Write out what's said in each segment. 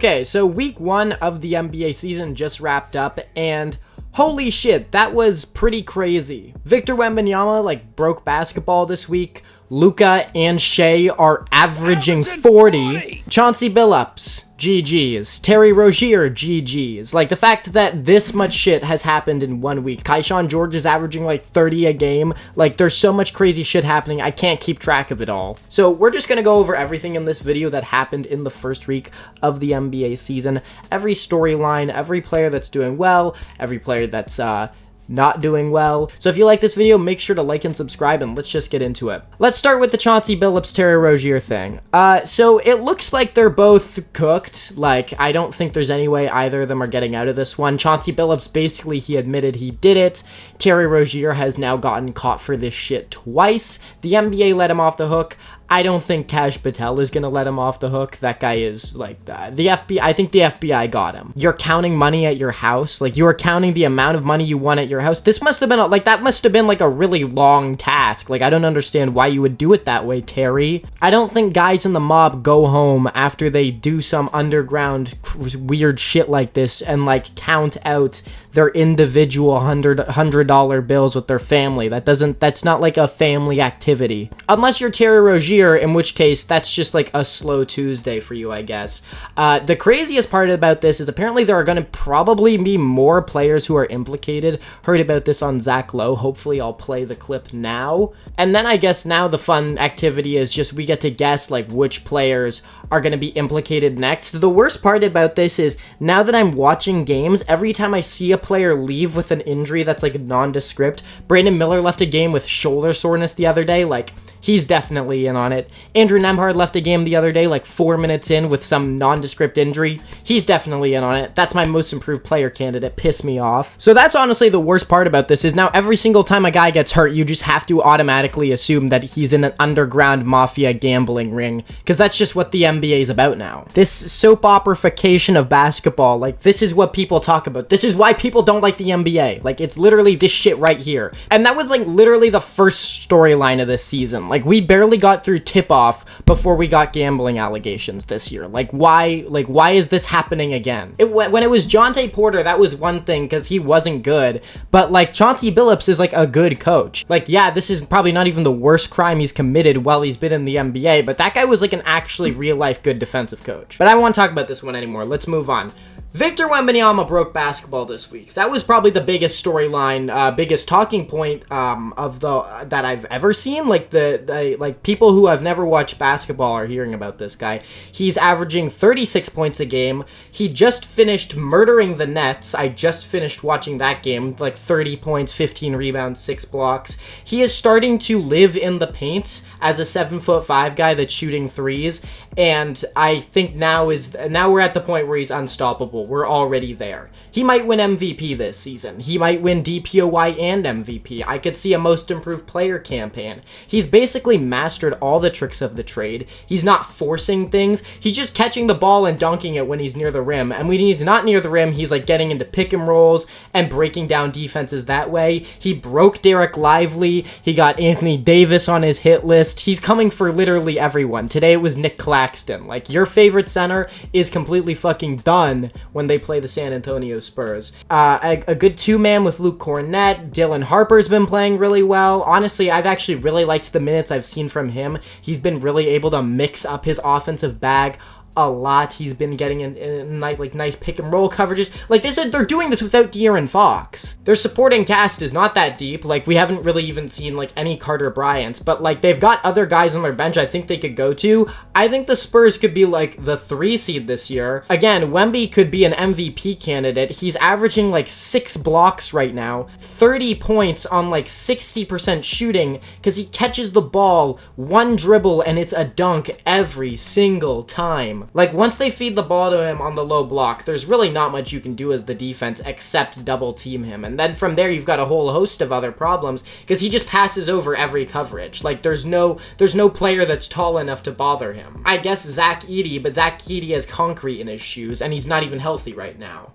Okay, so week 1 of the NBA season just wrapped up, and holy shit, that was pretty crazy. Victor Wembanyama, broke basketball this week. Luka and Shea are averaging 40. Chauncey Billups, GG's. Terry Rozier, GG's. The fact that this much shit has happened in 1 week. Keyshawn George is averaging 30 a game. There's so much crazy shit happening, I can't keep track of it all. So we're just gonna go over everything in this video that happened in the first week of the NBA season. Every storyline, every player that's doing well, every player that's not doing well. So if you like this video, make sure to like and subscribe, and let's just get into it. Let's start with the Chauncey Billups Terry Rozier thing. So it looks like they're both cooked. I don't think there's any way either of them are getting out of this one. Chauncey Billups, basically, he admitted he did it. Terry Rozier has now gotten caught for this shit twice. The NBA let him off the hook. I don't think Cash Patel is gonna let him off the hook. That guy is the FBI. I think the FBI got him. You're counting money at your house. You are counting the amount of money you won at your house. This must have been that must have been a really long task. I don't understand why you would do it that way, Terry. I don't think guys in the mob go home after they do some underground weird shit like this and count out their individual $100 bills with their family. That's not a family activity. Unless you're Terry Rozier, in which case that's just a slow Tuesday for you, I guess. The craziest part about this is apparently there are going to probably be more players who are implicated. Heard about this on Zach Lowe. Hopefully I'll play the clip now. And then I guess now the fun activity is just we get to guess which players are going to be implicated next. The worst part about this is now that I'm watching games, every time I see a player leave with an injury that's nondescript. Brandon Miller left a game with shoulder soreness the other day. He's definitely in on it. Andrew Nembhard left a game the other day 4 minutes in with some nondescript injury. He's definitely in on it. That's my most improved player candidate. Piss me off. So that's honestly the worst part about this is now every single time a guy gets hurt, you just have to automatically assume that he's in an underground mafia gambling ring, because that's just what the NBA is about now. This soap operification of basketball, this is what people talk about. This is why people don't like the NBA. It's literally this shit right here. And that was literally the first storyline of this season. We barely got through tip-off before we got gambling allegations this year. Why is this happening again? When it was Jonte Porter, that was one thing, because he wasn't good. But, Chauncey Billups is, a good coach. Yeah, this is probably not even the worst crime he's committed while he's been in the NBA, but that guy was, an actually real-life good defensive coach. But I don't want to talk about this one anymore. Let's move on. Victor Wembanyama broke basketball this week. That was probably the biggest storyline, biggest talking point that I've ever seen. People who have never watched basketball are hearing about this guy. He's averaging 36 points a game. He just finished murdering the Nets. I just finished watching that game. 30 points, 15 rebounds, 6 blocks. He is starting to live in the paint as a 7'5" guy that's shooting threes, and I think now we're at the point where he's unstoppable. We're already there. He might win MVP this season. He might win DPOY and MVP. I could see a most improved player campaign. He's basically mastered all the tricks of the trade. He's not forcing things. He's just catching the ball and dunking it when he's near the rim. And when he's not near the rim, he's getting into pick and rolls and breaking down defenses that way. He broke Derek Lively. He got Anthony Davis on his hit list. He's coming for literally everyone. Today it was Nick Claxton. Your favorite center is completely fucking done when they play the San Antonio Spurs. A good two-man with Luke Cornett. Dylan Harper's been playing really well. Honestly, I've actually really liked the minutes I've seen from him. He's been really able to mix up his offensive bag a lot. He's been getting in nice pick and roll coverages. They're doing this without De'Aaron Fox. Their supporting cast is not that deep. We haven't really even seen any Carter Bryants, but they've got other guys on their bench I think they could go to. I think the Spurs could be the 3 seed this year. Again, Wemby could be an MVP candidate. He's averaging 6 blocks right now, 30 points on 60% shooting, because he catches the ball, one dribble, and it's a dunk every single time. Once they feed the ball to him on the low block, there's really not much you can do as the defense except double team him. And then from there, you've got a whole host of other problems, because he just passes over every coverage. There's no player that's tall enough to bother him. I guess Zach Edey, but Zach Edey has concrete in his shoes, and he's not even healthy right now.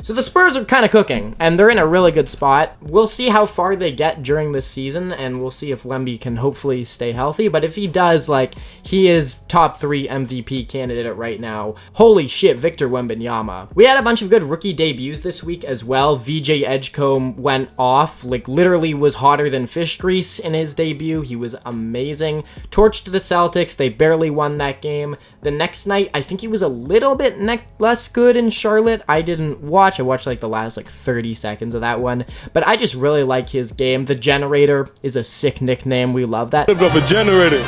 So the Spurs are kind of cooking, and they're in a really good spot. We'll see how far they get during this season, and we'll see if Wemby can hopefully stay healthy. But if he does, like, he is top 3 MVP candidate right now. Holy shit, Victor Wembanyama. We had a bunch of good rookie debuts this week as well. VJ Edgecombe went off, like, literally was hotter than fish grease in his debut. He was amazing. Torched the Celtics. They barely won that game. The next night, I think he was a little bit less good in Charlotte. I didn't watch. I watched like the last 30 seconds of that one. But I just really like his game. The Generator is a sick nickname. We love that. Lived off a generator.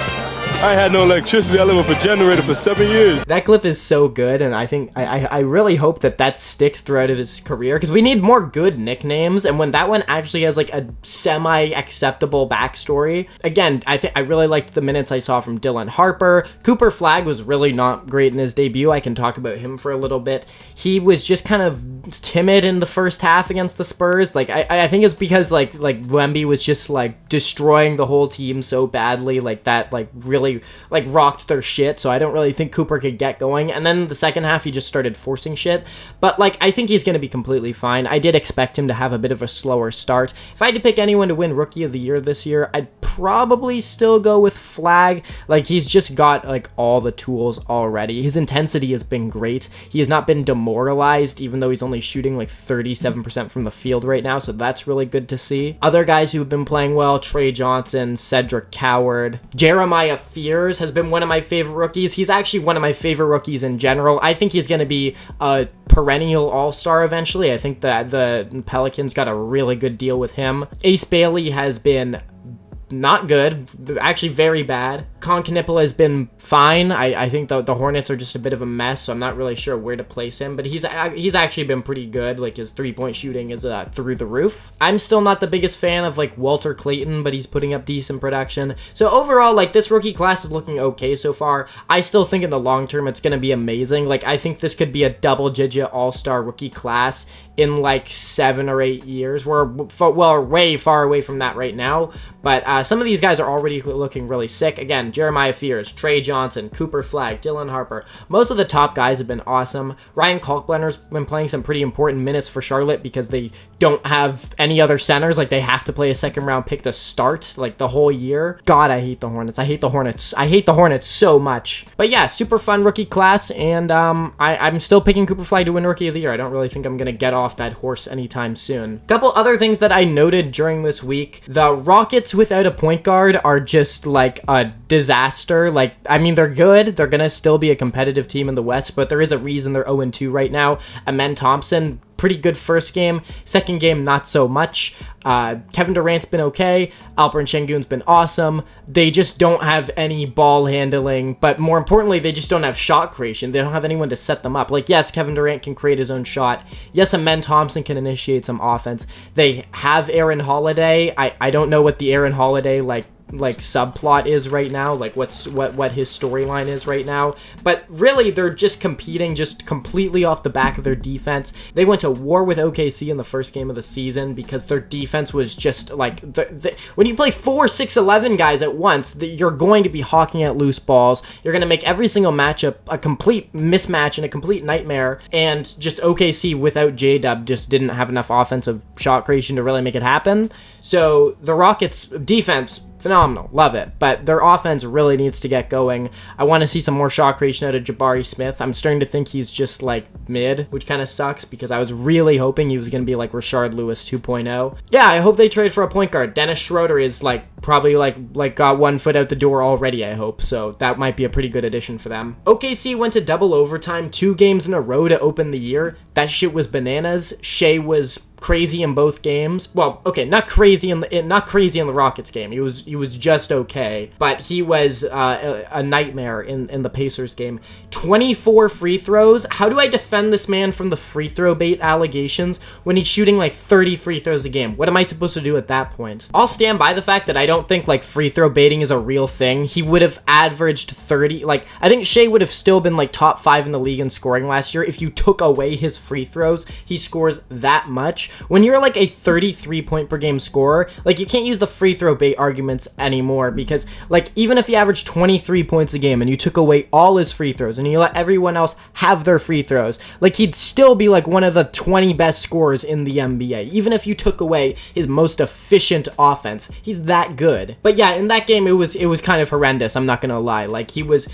I had no electricity. I lived off a generator for 7 years. That clip is so good, and I think I really hope that sticks throughout his career, because we need more good nicknames. And when that one actually has like a semi-acceptable backstory, again, I really liked the minutes I saw from Dylan Harper. Cooper Flagg was really not great in his debut. I can talk about him for a little bit. He was just kind of timid in the first half against the Spurs. Like I think it's because like Wemby was just like destroying the whole team so badly, like that like really like rocked their shit. So I don't really think Cooper could get going. And then the second half he just started forcing shit. But like I think he's gonna be completely fine. I did expect him to have a bit of a slower start. If I had to pick anyone to win Rookie of the Year this year, I'd probably still go with Flagg. Like he's just got like all the tools already. His intensity has been great. He has not been demoralized, even though he's only shooting like 37% from the field right now, so that's really good to see. Other guys who have been playing well: Trey Johnson, Cedric Coward. Jeremiah Fears has been one of my favorite rookies. He's actually one of my favorite rookies in general. I think he's going to be a perennial all-star eventually. I think that the Pelicans got a really good deal with him. Ace Bailey has been not good, actually very bad. Con Knipple has been fine. I think the Hornets are just a bit of a mess, so I'm not really sure where to place him, but he's actually been pretty good. Like his 3-point shooting is through the roof. I'm still not the biggest fan of like Walter Clayton, but he's putting up decent production. So overall, like this rookie class is looking okay so far. I still think in the long term it's going to be amazing. Like I think this could be a double-digit all-star rookie class in like 7 or 8 years. We're way far away from that right now, but some of these guys are already looking really sick. Again, Jeremiah Fears, Trey Johnson, Cooper Flagg, Dylan Harper. Most of the top guys have been awesome. Ryan Kalkbrenner's been playing some pretty important minutes for Charlotte because they don't have any other centers. Like they have to play a second-round pick to start like the whole year. God, I hate the Hornets. I hate the Hornets so much. But yeah, super fun rookie class, and I'm still picking Cooper Flagg to win Rookie of the Year. I don't really think I'm gonna get off that horse anytime soon. Couple other things that I noted during this week: the Rockets without a point guard are just like a disaster. Like, I mean, they're good. They're gonna still be a competitive team in the West, but there is a reason they're 0-2 right now. Amen Thompson, pretty good first game. Second game, not so much. Kevin Durant's been okay. Alperen Şengün's been awesome. They just don't have any ball handling, but more importantly, they just don't have shot creation. They don't have anyone to set them up. Like, yes, Kevin Durant can create his own shot. Yes, Amen Thompson can initiate some offense. They have Aaron Holiday. I don't know what the Aaron Holiday, like subplot is right now, like what his storyline is right now, but really they're just competing just completely off the back of their defense. They went to war with OKC in the first game of the season because their defense was just like when you play 4 6'11" guys at once, you're going to be hawking at loose balls. You're going to make every single matchup a complete mismatch and a complete nightmare, and just OKC without J-Dub just didn't have enough offensive shot creation to really make it happen. So the Rockets defense, phenomenal, love it, but their offense really needs to get going. I want to see some more shot creation out of Jabari Smith. I'm starting to think he's just like mid, which kind of sucks because I was really hoping he was going to be like Rashard Lewis 2.0. Yeah, I hope they trade for a point guard. Dennis Schroeder is like probably like got 1 foot out the door already, I hope, so that might be a pretty good addition for them. OKC went to double overtime 2 games in a row to open the year. That shit was bananas. Shea was crazy in both games. Well, okay, not crazy in the Rockets game. He was just okay, but he was a nightmare in the Pacers game. 24 free throws. How do I defend this man from the free throw bait allegations when he's shooting like 30 free throws a game? What am I supposed to do at that point? I'll stand by the fact that I don't think like free throw baiting is a real thing. He would have averaged 30. Like, I think Shea would have still been like top 5 in the league in scoring last year if you took away his free throws. He scores that much. much. When you're like a 33 point per game scorer, like you can't use the free throw bait arguments anymore, because like even if he averaged 23 points a game and you took away all his free throws and you let everyone else have their free throws, like he'd still be like one of the 20 best scorers in the NBA. Even if you took away his most efficient offense, he's that good. But yeah, in that game it was kind of horrendous, I'm not gonna lie. Like he was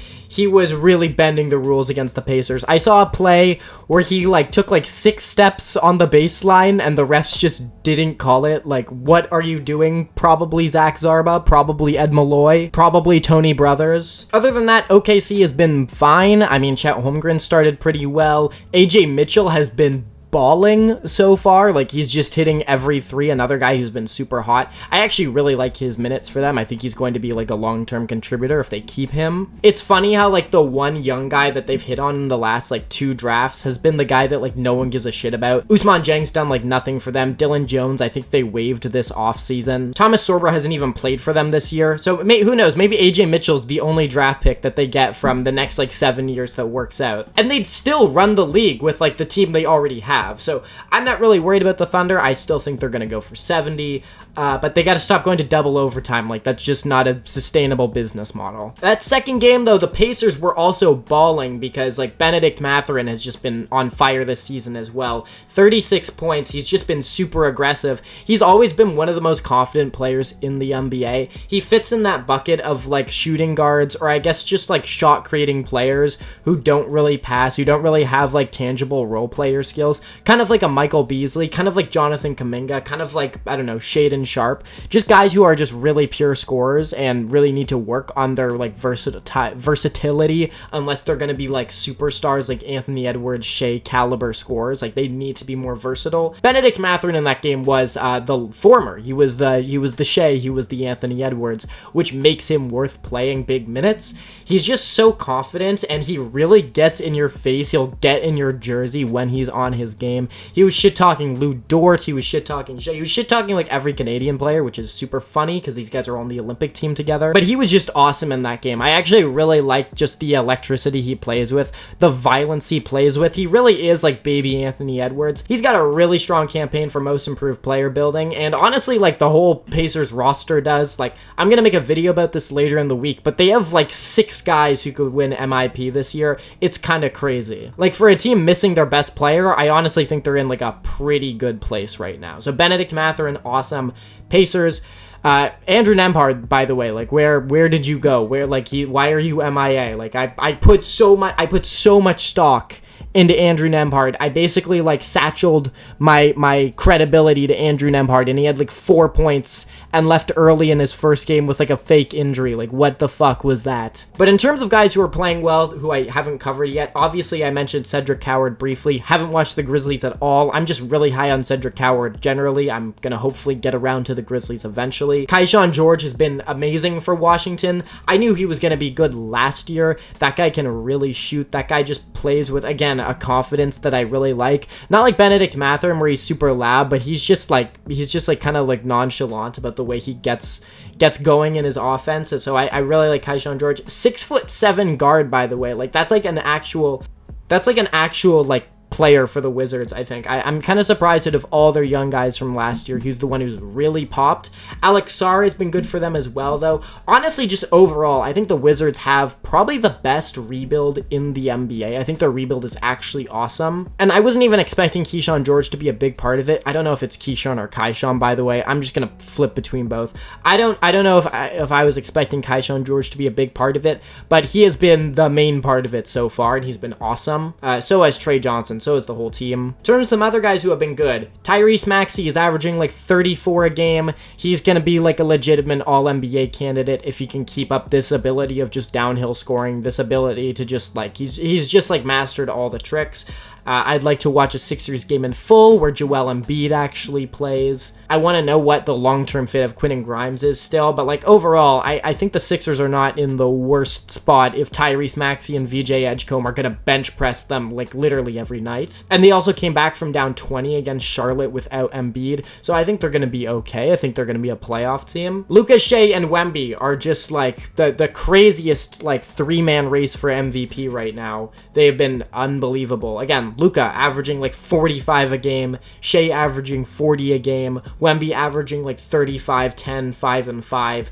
really bending the rules against the Pacers. I saw a play where he like took like 6 steps on the baseline and the refs just didn't call it. Like, what are you doing? Probably Zach Zarba, probably Ed Malloy, probably Tony Brothers. Other than that, OKC has been fine. I mean, Chet Holmgren started pretty well. AJ Mitchell has been balling so far. Like, he's just hitting every three. Another guy who's been super hot. I actually really like his minutes for them. I think he's going to be like a long-term contributor if they keep him. It's funny how like the one young guy that they've hit on in the last like 2 drafts has been the guy that like no one gives a shit about. Ousmane Dieng's done like nothing for them. Dylan Jones, I think they waived this offseason. Thomas Sorbo hasn't even played for them this year. So who knows? Maybe AJ Mitchell's the only draft pick that they get from the next like 7 years that works out. And they'd still run the league with like the team they already have. So I'm not really worried about the Thunder. I still think they're going to go for 70, but they got to stop going to double overtime. Like, that's just not a sustainable business model. That second game, though, the Pacers were also balling because, like, Benedict Mathurin has just been on fire this season as well. 36 points. He's just been super aggressive. He's always been one of the most confident players in the NBA. He fits in that bucket of, like, shooting guards, or I guess just, like, shot-creating players who don't really pass, who don't really have, like, tangible role player skills. Kind of like a Michael Beasley, kind of like Jonathan Kuminga, kind of like, I don't know, Shaedon Sharpe. Just guys who are just really pure scorers and really need to work on their like versatility, unless they're going to be like superstars like Anthony Edwards, Shea caliber scorers. Like, they need to be more versatile. Benedict Mathurin in that game was the former. He was the Shea, he was the Anthony Edwards, which makes him worth playing big minutes. He's just so confident and he really gets in your face. He'll get in your jersey when he's on his game. He was shit-talking Lou Dort, he was shit-talking Shea, he was shit-talking like every Canadian player, which is super funny because these guys are on the Olympic team together. But he was just awesome in that game. I actually really liked just the electricity he plays with, the violence he plays with. He really is like baby Anthony Edwards. He's got a really strong campaign for most improved player building, and honestly, like the whole Pacers roster does. Like, I'm gonna make a video about this later in the week, but they have like 6 guys who could win MIP this year. It's kind of crazy. Like, for a team missing their best player, I honestly think they're in like a pretty good place right now. So Benedict Mathurin, awesome. Pacers, Andrew Nembhard, by the way, like where did you go? Why are you MIA? Like, I put so much stock into Andrew Nembhard. I basically like satcheled my credibility to Andrew Nembhard, and he had like 4 points and left early in his first game with like a fake injury. Like, what the fuck was that? But in terms of guys who are playing well, who I haven't covered yet, obviously I mentioned Cedric Coward briefly. Haven't watched the Grizzlies at all. I'm just really high on Cedric Coward generally. I'm gonna hopefully get around to the Grizzlies eventually. Keyshawn George has been amazing for Washington. I knew he was gonna be good last year. That guy can really shoot. That guy just plays with, again, a confidence that I really like. Not like Benedict Mathurin where he's super loud, but he's just like kind of like nonchalant about the way he gets going in his offense. And so I really like Keyshawn George. 6'7" guard, by the way. Like, that's like an actual like player for the Wizards, I think. I'm kind of surprised that of all their young guys from last year, he's the one who's really popped. Alex Sarr has been good for them as well, though. Honestly, just overall, I think the Wizards have probably the best rebuild in the NBA. I think their rebuild is actually awesome. And I wasn't even expecting Keyshawn George to be a big part of it. I don't know if it's Keyshawn or Keyshawn, by the way. I'm just gonna flip between both. I don't know if I was expecting Keyshawn George to be a big part of it, but he has been the main part of it so far, and he's been awesome. So has Trey Johnson. So is the whole team. In terms of some other guys who have been good, Tyrese Maxey is averaging like 34 a game. He's gonna be like a legitimate all-NBA candidate if he can keep up this ability of just downhill scoring, this ability to just like, he's just like mastered all the tricks. I'd like to watch a Sixers game in full where Joel Embiid actually plays. I want to know what the long-term fit of Quentin Grimes is still, but like overall, I think the Sixers are not in the worst spot if Tyrese Maxey and VJ Edgecombe are going to bench press them like literally every night. And they also came back from down 20 against Charlotte without Embiid, so I think they're going to be okay. I think they're going to be a playoff team. Luka, Shea, and Wemby are just like the craziest like 3-man race for MVP right now. They have been unbelievable. Again, Luka averaging like 45 a game, Shea averaging 40 a game, Wemby averaging like 35, 10, 5, and 5.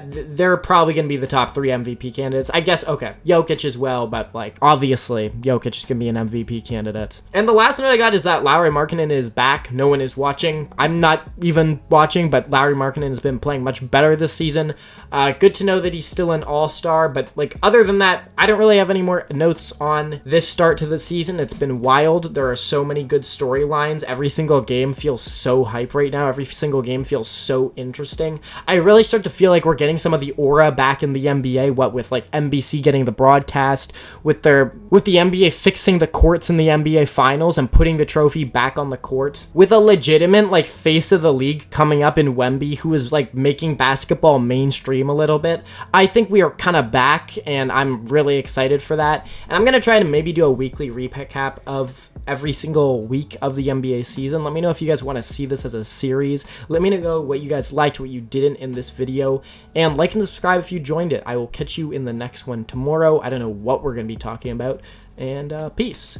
They're probably going to be the top 3 MVP candidates. I guess, okay, Jokic as well, but like obviously Jokic is going to be an MVP candidate. And the last note I got is that Lauri Markkanen is back. No one is watching. I'm not even watching, but Lauri Markkanen has been playing much better this season. Good to know that he's still an all-star, but like other than that, I don't really have any more notes on this start to the season. It's been wild. There are so many good storylines. Every single game feels so hype right now. Every single game feels so interesting. I really start to feel like we're getting some of the aura back in the NBA, what with like NBC getting the broadcast, with the NBA fixing the courts in the NBA finals and putting the trophy back on the court, with a legitimate like face of the league coming up in Wemby, who is like making basketball mainstream a little bit. I think we are kind of back, and I'm really excited for that. And I'm going to try to maybe do a weekly recap of every single week of the NBA season. Let me know if you guys want to see this as a series. Let me know what you guys liked, what you didn't in this video, and like and subscribe if you joined it. I will catch you in the next one tomorrow. I don't know what we're going to be talking about, and peace.